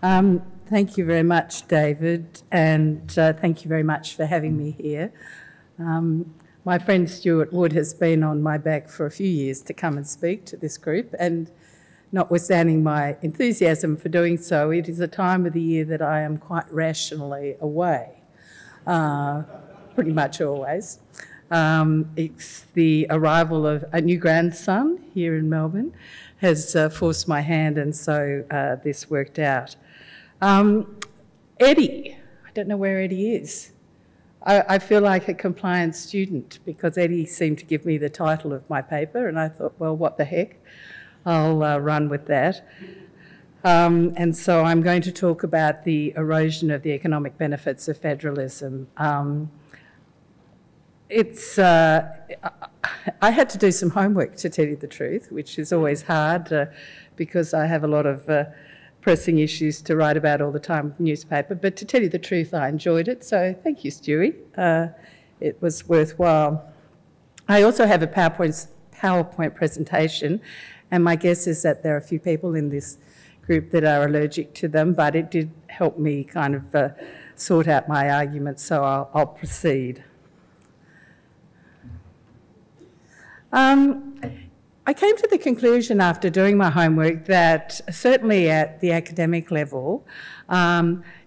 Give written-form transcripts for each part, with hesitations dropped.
Thank you very much, David, and thank you very much for having me here. My friend Stuart Wood has been on my back for a few years to come and speak to this group, and notwithstanding my enthusiasm for doing so, it is a time of the year that I am quite rationally away, pretty much always. It's the arrival of a new grandson here in Melbourne has forced my hand, and so this worked out. Eddie, I don't know where Eddie is. I feel like a compliance student because Eddie seemed to give me the title of my paper, and I thought, well, what the heck, I'll run with that. And so I'm going to talk about the erosion of the economic benefits of federalism. I had to do some homework, to tell you the truth, which is always hard because I have a lot of pressing issues to write about all the time with the newspaper. But to tell you the truth, I enjoyed it. So thank you, Stewie. It was worthwhile. I also have a PowerPoint presentation, and my guess is that there are a few people in this group that are allergic to them, but it did help me kind of sort out my arguments, so I'll proceed. I came to the conclusion after doing my homework that certainly at the academic level,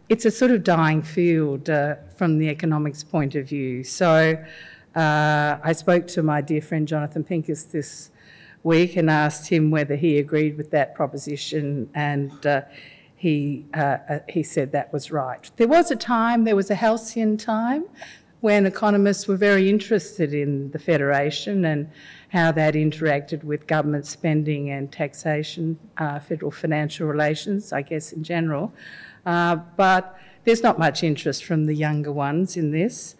it's a sort of dying field from the economics point of view. So I spoke to my dear friend Jonathan Pincus this week and asked him whether he agreed with that proposition, and he said that was right. There was a halcyon time when economists were very interested in the Federation and how that interacted with government spending and taxation, federal financial relations, I guess, in general. But there's not much interest from the younger ones in this.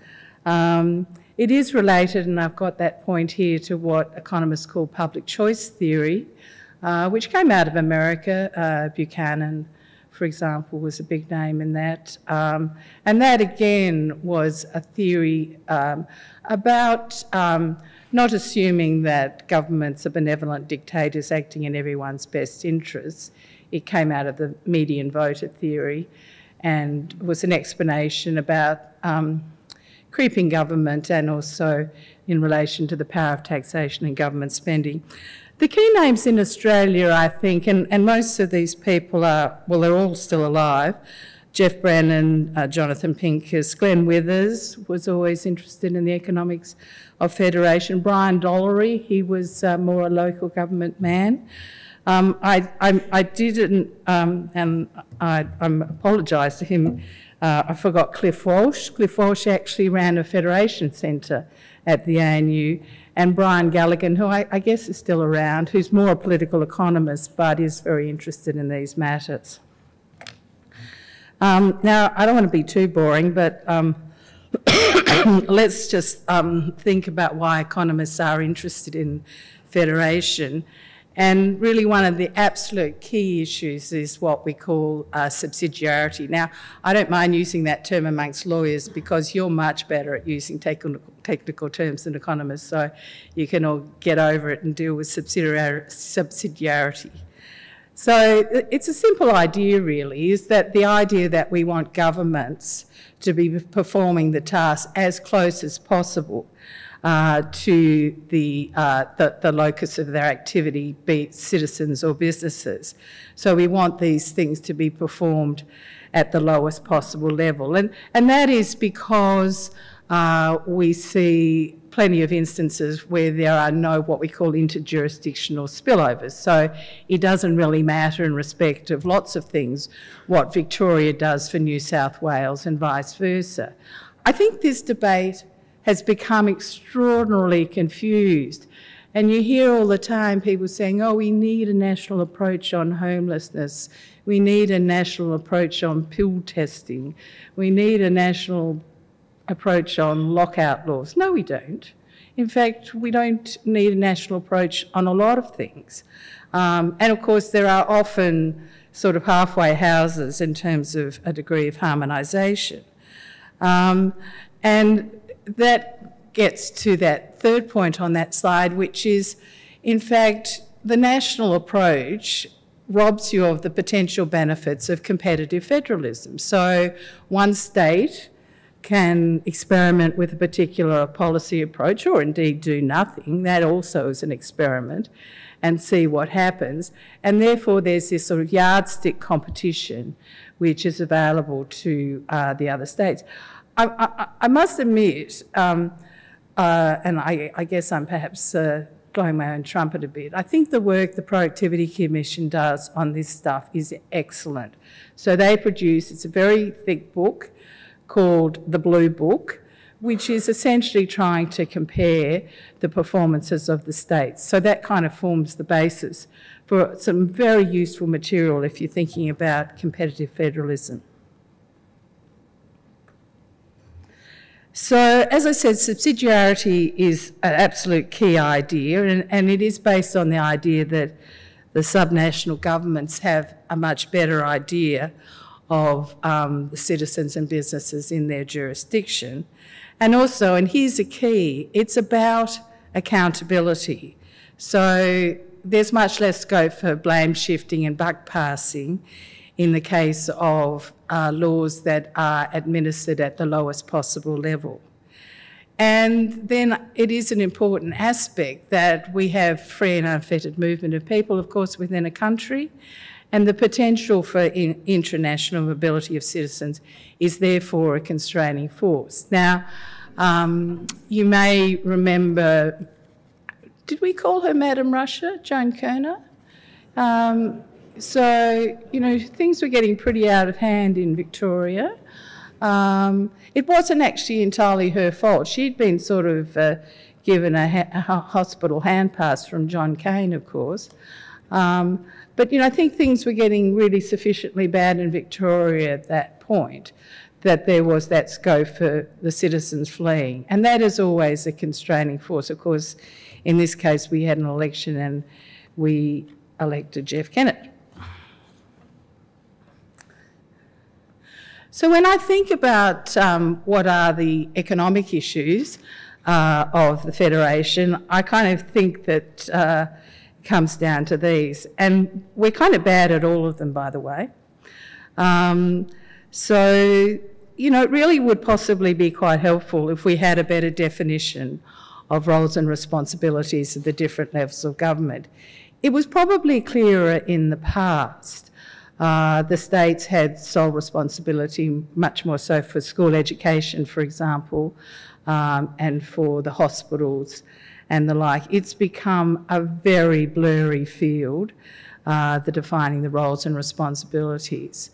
It is related, and I've got that point here, to what economists call public choice theory, which came out of America. Buchanan, for example, was a big name in that. And that, again, was a theory about not assuming that governments are benevolent dictators acting in everyone's best interests. It came out of the median voter theory and was an explanation about creeping government and also in relation to the power of taxation and government spending. The key names in Australia, I think, and most of these people are, well, they're all still alive. Jeff Brennan, Jonathan Pincus, Glenn Withers was always interested in the economics of federation. Brian Dollery, he was more a local government man. I didn't, and I apologise to him, I forgot Cliff Walsh. Cliff Walsh actually ran a federation centre at the ANU, and Brian Galligan, who I guess is still around, who's more a political economist but is very interested in these matters. Now, I don't want to be too boring, but let's just think about why economists are interested in federation. And really one of the absolute key issues is what we call subsidiarity. Now, I don't mind using that term amongst lawyers because you're much better at using technical terms than economists, so you can all get over it and deal with subsidiarity. So it's a simple idea, really, is that the idea that we want governments to be performing the task as close as possible to the locus of their activity, be it citizens or businesses. So we want these things to be performed at the lowest possible level. And that is because we see plenty of instances where there are no what we call interjurisdictional spillovers. So it doesn't really matter in respect of lots of things what Victoria does for New South Wales and vice versa. I think this debate has become extraordinarily confused. And you hear all the time people saying, oh, we need a national approach on homelessness. We need a national approach on pill testing. We need a national approach on lockout laws. No, we don't. In fact, we don't need a national approach on a lot of things. And of course, there are often sort of halfway houses in terms of a degree of harmonisation. And that gets to that third point on that slide, which is, in fact, the national approach robs you of the potential benefits of competitive federalism. So one state can experiment with a particular policy approach, or indeed do nothing. That also is an experiment, and see what happens. And therefore there's this sort of yardstick competition which is available to the other states. I must admit, and I guess I'm perhaps blowing my own trumpet a bit, I think the work the Productivity Commission does on this stuff is excellent. So they produce, it's a very thick book called the Blue Book, which is essentially trying to compare the performances of the states. So that kind of forms the basis for some very useful material if you're thinking about competitive federalism. So, as I said, subsidiarity is an absolute key idea, and it is based on the idea that the subnational governments have a much better idea of the citizens and businesses in their jurisdiction. And also, and here's a key, it's about accountability. So there's much less scope for blame shifting and buck passing in the case of laws that are administered at the lowest possible level. And then it is an important aspect that we have free and unfettered movement of people, of course, within a country, and the potential for international mobility of citizens is therefore a constraining force. Now, you may remember, did we call her Madam Russia, Joan Kerner? So, you know, things were getting pretty out of hand in Victoria. It wasn't actually entirely her fault. She'd been sort of given a hospital hand pass from John Cain, of course. But, you know, I think things were getting really sufficiently bad in Victoria at that point that there was that scope for the citizens fleeing. And that is always a constraining force. Of course, in this case, we had an election and we elected Jeff Kennett. So when I think about what are the economic issues of the Federation, I kind of think that it comes down to these. And we're kind of bad at all of them, by the way. So, you know, it really would possibly be quite helpful if we had a better definition of roles and responsibilities at the different levels of government. It was probably clearer in the past. The states had sole responsibility, much more so for school education, for example, and for the hospitals and the like. It's become a very blurry field, the defining the roles and responsibilities.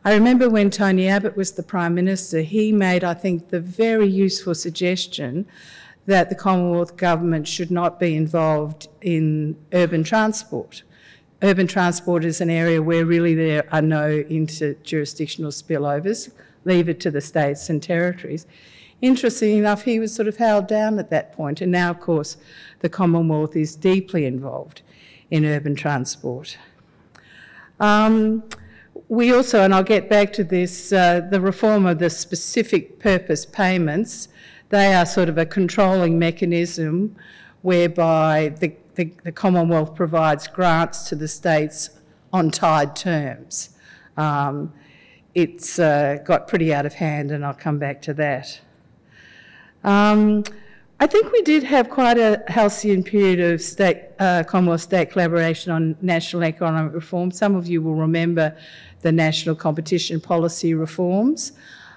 I remember when Tony Abbott was the Prime Minister, he made, I think, the very useful suggestion that the Commonwealth Government should not be involved in urban transport. Urban transport is an area where really there are no inter-jurisdictional spillovers. Leave it to the states and territories. Interestingly enough, he was sort of held down at that point, and now, of course, the Commonwealth is deeply involved in urban transport. We also, and I'll get back to this, the reform of the specific purpose payments, they are sort of a controlling mechanism whereby the Commonwealth provides grants to the states on tied terms. It's got pretty out of hand, and I'll come back to that. I think we did have quite a halcyon period of Commonwealth state collaboration on national economic reform. Some of you will remember the national competition policy reforms,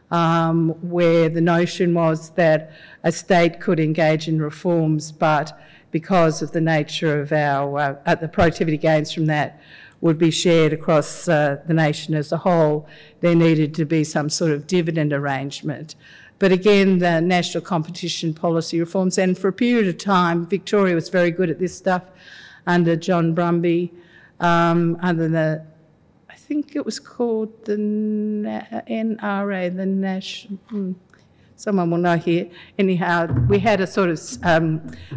where the notion was that a state could engage in reforms, but because of the nature of our, the productivity gains from that would be shared across the nation as a whole, there needed to be some sort of dividend arrangement. But again, the national competition policy reforms, and for a period of time, Victoria was very good at this stuff under John Brumby, under the, I think it was called the NRA, the National, someone will know here. Anyhow, we had a sort of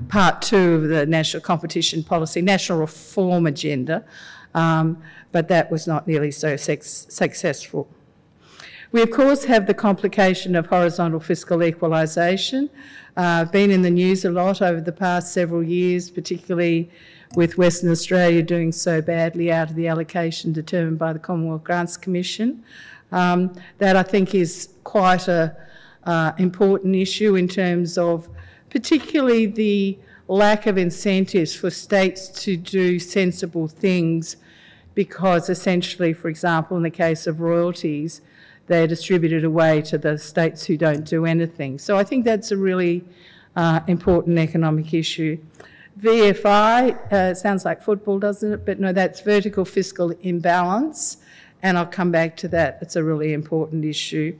part two of the national competition policy, national reform agenda, but that was not nearly so successful. We, of course, have the complication of horizontal fiscal equalisation. Been in the news a lot over the past several years, particularly with Western Australia doing so badly out of the allocation determined by the Commonwealth Grants Commission. That I think is quite a important issue in terms of particularly the lack of incentives for states to do sensible things, because essentially, for example, in the case of royalties, they're distributed away to the states who don't do anything. So I think that's a really important economic issue. VFI, sounds like football, doesn't it? But no, that's vertical fiscal imbalance, and I'll come back to that. It's a really important issue.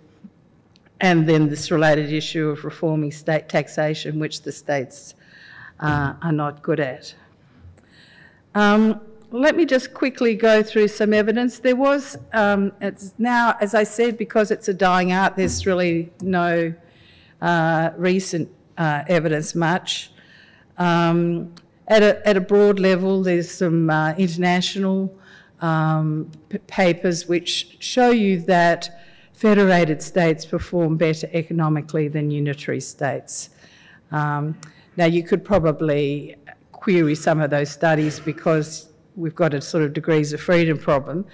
And then this related issue of reforming state taxation, which the states are not good at. Let me just quickly go through some evidence. There was, it's now, as I said, because it's a dying art, there's really no recent evidence much. At a broad level, there's some international papers which show you that federated states perform better economically than unitary states. Now, you could probably query some of those studies because we've got a sort of degrees of freedom problem,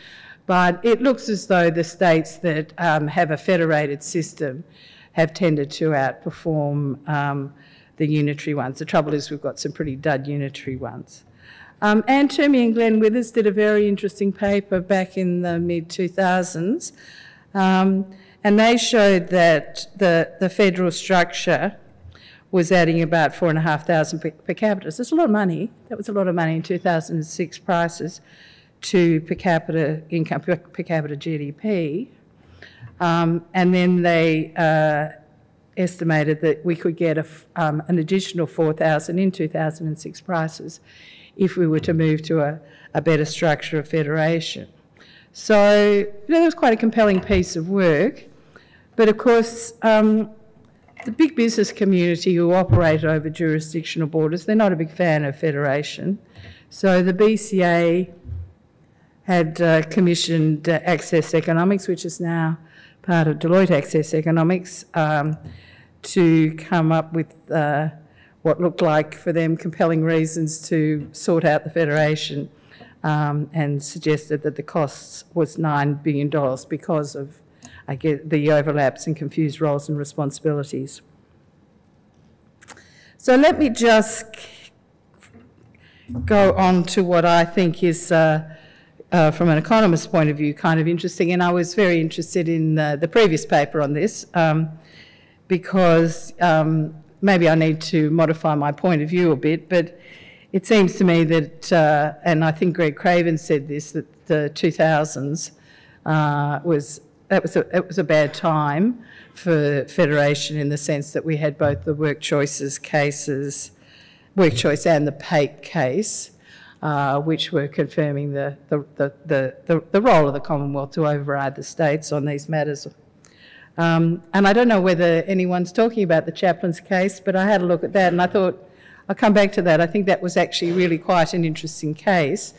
but it looks as though the states that have a federated system have tended to outperform the unitary ones. The trouble is we've got some pretty dud unitary ones. Anne Toomey and Glenn Withers did a very interesting paper back in the mid-2000s, and they showed that the federal structure was adding about $4,500 per capita. So that's a lot of money. That was a lot of money in 2006 prices to per capita income, per capita GDP. And then they estimated that we could get an additional 4,000 in 2006 prices if we were to move to a better structure of federation. So that was quite a compelling piece of work. But of course, the big business community who operate over jurisdictional borders, they're not a big fan of federation. So the BCA had commissioned Access Economics, which is now part of Deloitte Access Economics, to come up with what looked like for them compelling reasons to sort out the federation, and suggested that the cost was $9 billion because of, I guess, the overlaps and confused roles and responsibilities. So let me just go on to what I think is, from an economist's point of view, kind of interesting. And I was very interested in the previous paper on this because maybe I need to modify my point of view a bit, but it seems to me that, and I think Greg Craven said this, that the 2000s it was a bad time for federation in the sense that we had both the work choice and the PAPE case, which were confirming the role of the Commonwealth to override the states on these matters. And I don't know whether anyone's talking about the Chaplain's case, but I had a look at that and I thought, I'll come back to that. I think that was actually really quite an interesting case,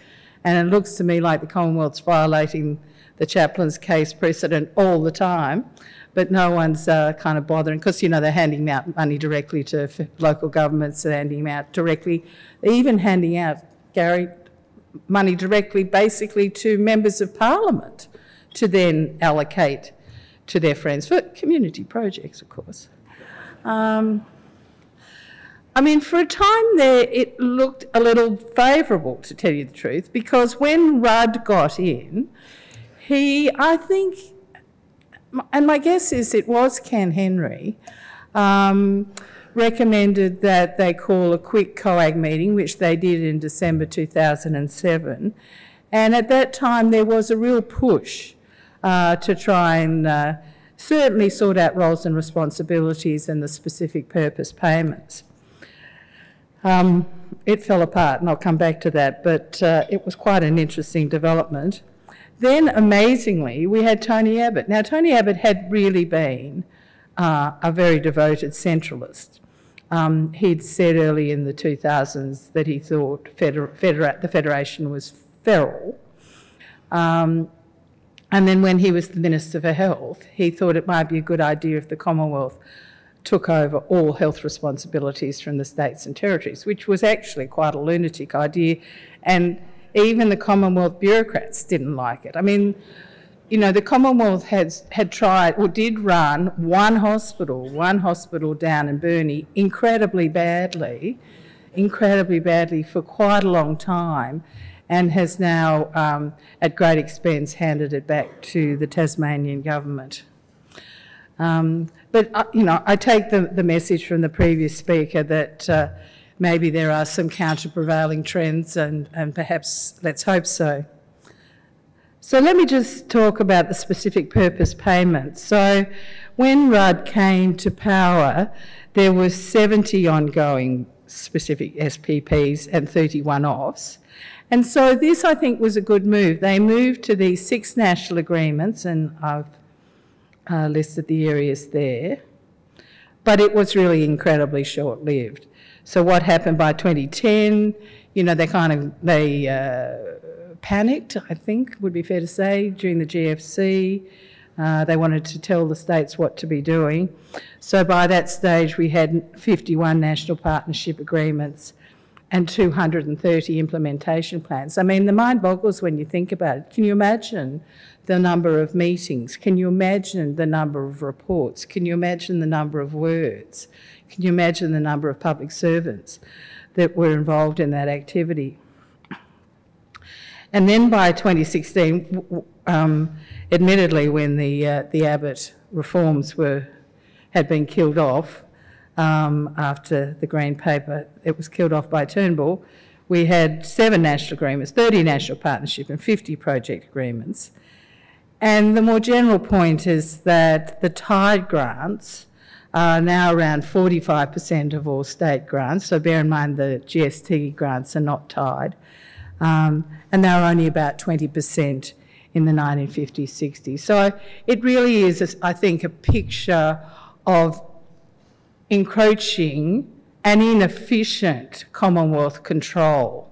and it looks to me like the Commonwealth's violating the Chaplain's case precedent all the time, but no one's kind of bothering, because, you know, they're handing out money directly to local governments, they're handing them out directly. They're even handing out, Gary, money directly basically to members of Parliament to then allocate to their friends for community projects, of course. I mean, for a time there, it looked a little favourable, to tell you the truth, because when Rudd got in, he, I think, and my guess is it was Ken Henry, recommended that they call a quick Coleg meeting, which they did in December 2007. And at that time, there was a real push to try and certainly sort out roles and responsibilities and the specific purpose payments. It fell apart, and I'll come back to that, but it was quite an interesting development. Then, amazingly, we had Tony Abbott. Now, Tony Abbott had really been a very devoted centralist. He'd said early in the 2000s that he thought the Federation was feral. And then when he was the Minister for Health, he thought it might be a good idea if the Commonwealth took over all health responsibilities from the states and territories, which was actually quite a lunatic idea, and even the Commonwealth bureaucrats didn't like it. I mean, you know, the Commonwealth had tried, or did run one hospital down in Burnie incredibly badly for quite a long time, and has now, at great expense, handed it back to the Tasmanian government. But, you know, I take the message from the previous speaker that maybe there are some counter-prevailing trends, and perhaps let's hope so. So let me just talk about the specific purpose payments. So when Rudd came to power, there were 70 ongoing specific SPPs and 30 one-offs. And so this, I think, was a good move. They moved to these 6 national agreements, and I've listed the areas there, but it was really incredibly short-lived. So what happened by 2010, you know, they panicked, I think would be fair to say, during the GFC. They wanted to tell the states what to be doing. So by that stage, we had 51 national partnership agreements and 230 implementation plans. I mean, the mind boggles when you think about it. Can you imagine the number of meetings? Can you imagine the number of reports? Can you imagine the number of words? Can you imagine the number of public servants that were involved in that activity? And then by 2016, admittedly, when the Abbott reforms had been killed off after the Green Paper, it was killed off by Turnbull, we had 7 national agreements, 30 national partnership and 50 project agreements. And the more general point is that the tied grants are now around 45% of all state grants, so bear in mind the GST grants are not tied. And they were only about 20% in the 1950s, 60s. So it really is, I think, a picture of encroaching and inefficient Commonwealth control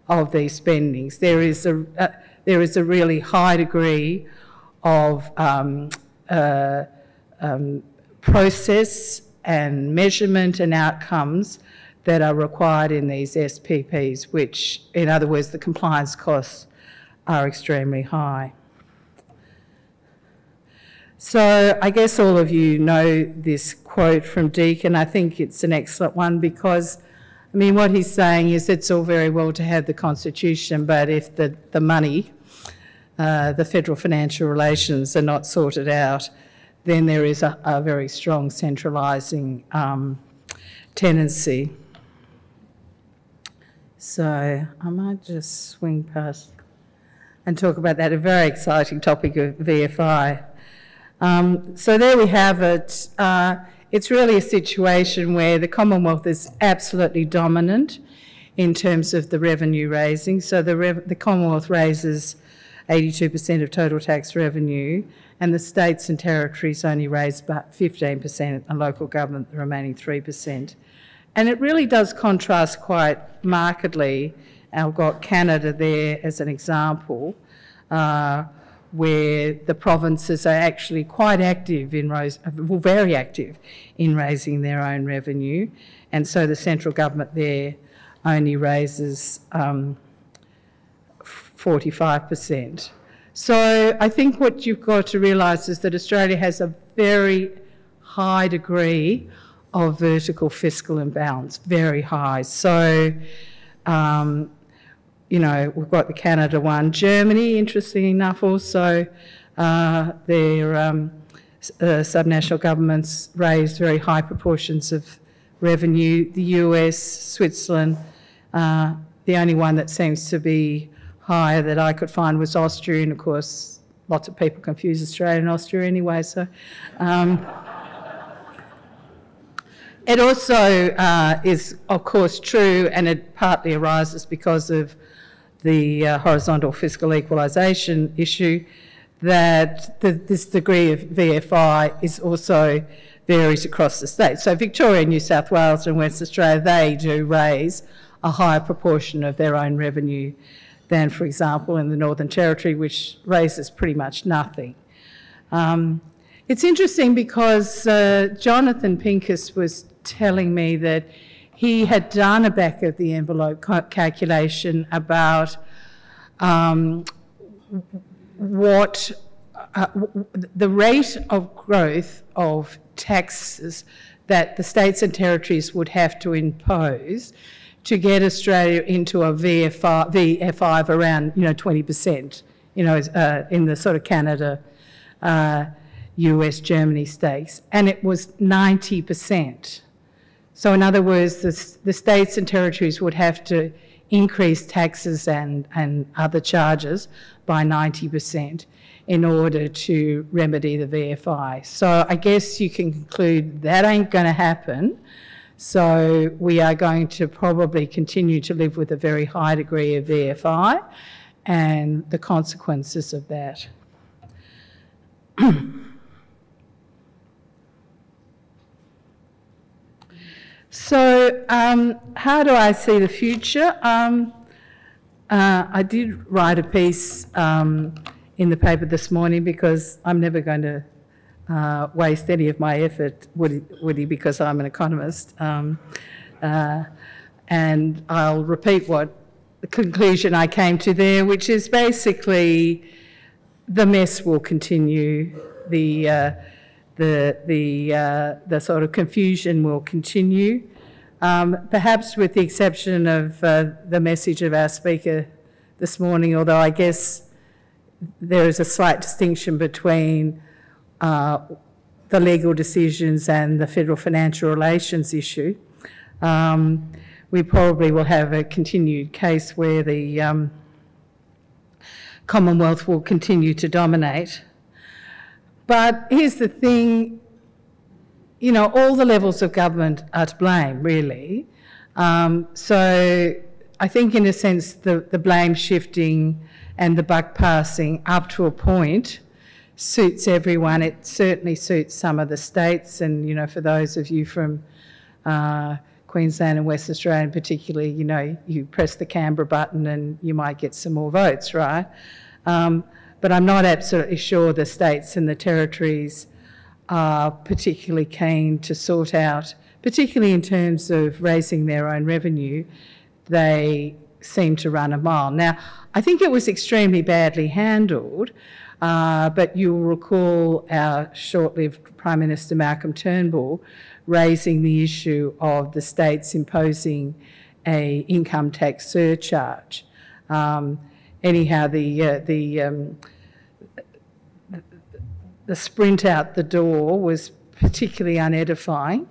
of these spendings. There is a really high degree of process and measurement and outcomes that are required in these SPPs, which, in other words, the compliance costs are extremely high. So I guess all of you know this quote from Deakin. I think it's an excellent one because, I mean, what he's saying is it's all very well to have the Constitution, but if the money, the federal financial relations are not sorted out, then there is a very strong centralising tendency. So I might just swing past and talk about that, a very exciting topic of VFI. So there we have it. It's really a situation where the Commonwealth is absolutely dominant in terms of the revenue raising. So the Commonwealth raises 82% of total tax revenue, and the states and territories only raise about 15%, and local government the remaining 3%. And it really does contrast quite markedly. I've got Canada there as an example, where the provinces are actually quite active very active in raising their own revenue, and so the central government there only raises 45%. So I think what you've got to realise is that Australia has a very high degree of vertical fiscal imbalance, very high. So, you know, we've got the Canada one. Germany, interestingly enough, also, their subnational governments raise very high proportions of revenue. The US, Switzerland, the only one that seems to be higher that I could find was Austria, and of course, lots of people confuse Australia and Austria anyway, so... It also is, of course, true, and it partly arises because of the horizontal fiscal equalisation issue, that this degree of VFI is also varies across the states. So Victoria, New South Wales and West Australia, they do raise a higher proportion of their own revenue than, for example, in the Northern Territory, which raises pretty much nothing. It's interesting because Jonathan Pincus was telling me that he had done a back-of-the-envelope calculation about what the rate of growth of taxes that the states and territories would have to impose to get Australia into a VF5 around, 20%, in the sort of Canada, US, Germany stakes, and it was 90%. So in other words, the states and territories would have to increase taxes and other charges by 90% in order to remedy the VFI. So I guess you can conclude that ain't going to happen. So we are going to probably continue to live with a very high degree of VFI and the consequences of that. So how do I see the future? I did write a piece in the paper this morning because I'm never going to waste any of my effort, would he, because I'm an economist. And I'll repeat what the conclusion I came to there, which is basically the mess will continue, the sort of confusion will continue, perhaps with the exception of the message of our speaker this morning, although I guess there is a slight distinction between the legal decisions and the federal financial relations issue. We probably will have a continued case where the Commonwealth will continue to dominate. But here's the thing, all the levels of government are to blame, really. So I think in a sense the blame shifting and the buck passing up to a point suits everyone. It certainly suits some of the states, and for those of you from Queensland and West Australia particularly, you press the Canberra button and you might get some more votes, right? But I'm not absolutely sure the states and the territories are particularly keen to sort out, particularly in terms of raising their own revenue. They seem to run a mile. Now, I think it was extremely badly handled, but you'll recall our short-lived Prime Minister Malcolm Turnbull raising the issue of the states imposing a income tax surcharge. Anyhow, the sprint out the door was particularly unedifying.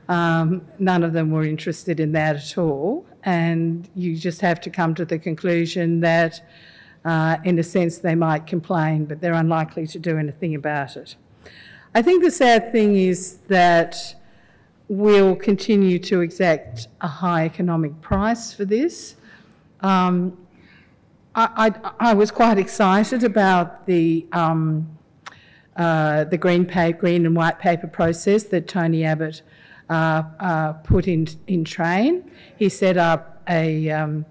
None of them were interested in that at all, and you just have to come to the conclusion that, in a sense, they might complain, but they're unlikely to do anything about it. I think the sad thing is that we'll continue to exact a high economic price for this. I was quite excited about the green and white paper process that Tony Abbott put in train. He set up a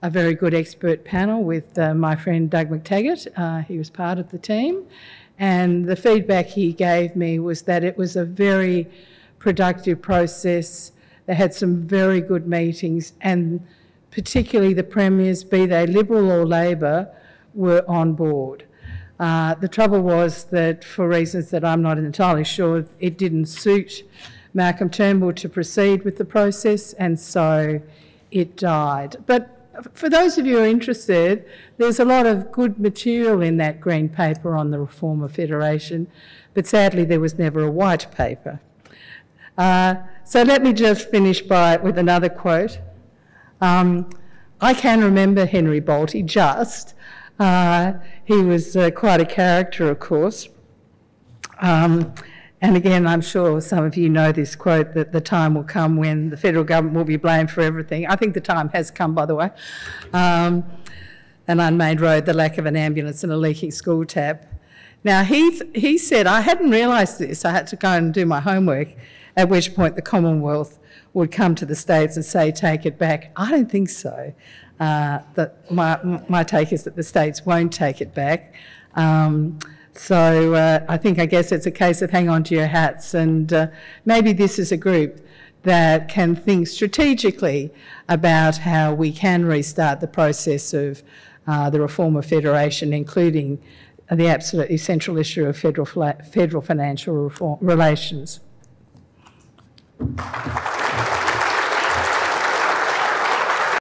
very good expert panel with my friend Doug McTaggart. He was part of the team, and the feedback he gave me was that it was a very productive process. They had some very good meetings, and particularly the premiers, be they Liberal or Labor, were on board. The trouble was that, for reasons that I'm not entirely sure, it didn't suit Malcolm Turnbull to proceed with the process, and so it died. But for those of you who are interested, there's a lot of good material in that green paper on the reform of federation, but sadly there was never a white paper. So let me just finish with another quote. I can remember Henry Bolte, just. He was quite a character, of course. And again, I'm sure some of you know this quote, that the time will come when the federal government will be blamed for everything. I think the time has come, by the way. An unmade road, the lack of an ambulance and a leaking school tap. Now, he said, I hadn't realised this, I had to go and do my homework, at which point the Commonwealth would come to the states and say, take it back. I don't think so. That my take is that the states won't take it back. So I guess it's a case of hang on to your hats, and maybe this is a group that can think strategically about how we can restart the process of the reform of federation, including the absolutely central issue of federal financial relations.